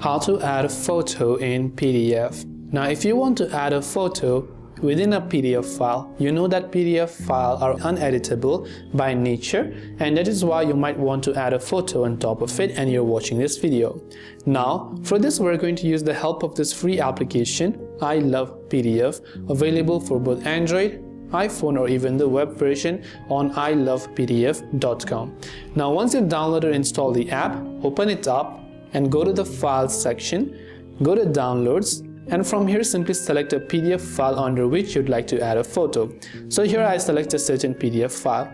How to add a photo in PDF. Now if you want to add a photo within a PDF file, you know that PDF files are uneditable by nature, and that is why you might want to add a photo on top of it and you're watching this video. Now for this we're going to use the help of this free application iLovePDF, available for both Android, iPhone, or even the web version on iLovePDF.com. Now once you've downloaded or installed the app, open it up and go to the Files section, go to Downloads, and from here simply select a PDF file under which you'd like to add a photo. So here I select a certain PDF file.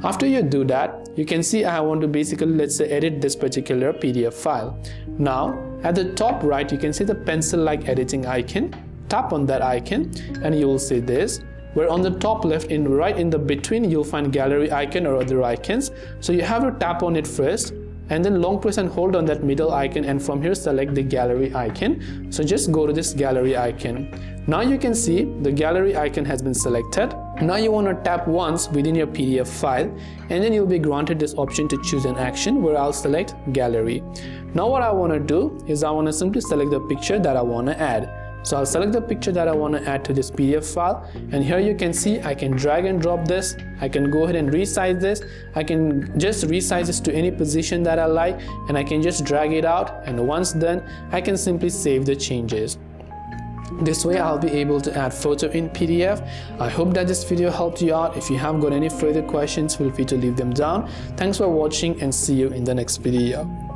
After you do that, you can see I want to basically, let's say, edit this particular PDF file. Now at the top right you can see the pencil-like editing icon. Tap on that icon and you will see this, where on the top left, right in the between, you'll find gallery icon or other icons. So you have to tap on it first and then long press and hold on that middle icon, and from here select the gallery icon. So just go to this gallery icon. Now you can see the gallery icon has been selected. Now you want to tap once within your PDF file and then you'll be granted this option to choose an action, where I'll select gallery. Now what I want to do is I want to simply select the picture that I want to add. So I'll select the picture that I want to add to this PDF file, and here you can see I can drag and drop this. I can go ahead and resize this. I can just resize this to any position that I like, and I can just drag it out, and once done I can simply save the changes. This way I'll be able to add photo in PDF. I hope that this video helped you out. If you have got any further questions, feel free to leave them down. Thanks for watching and see you in the next video.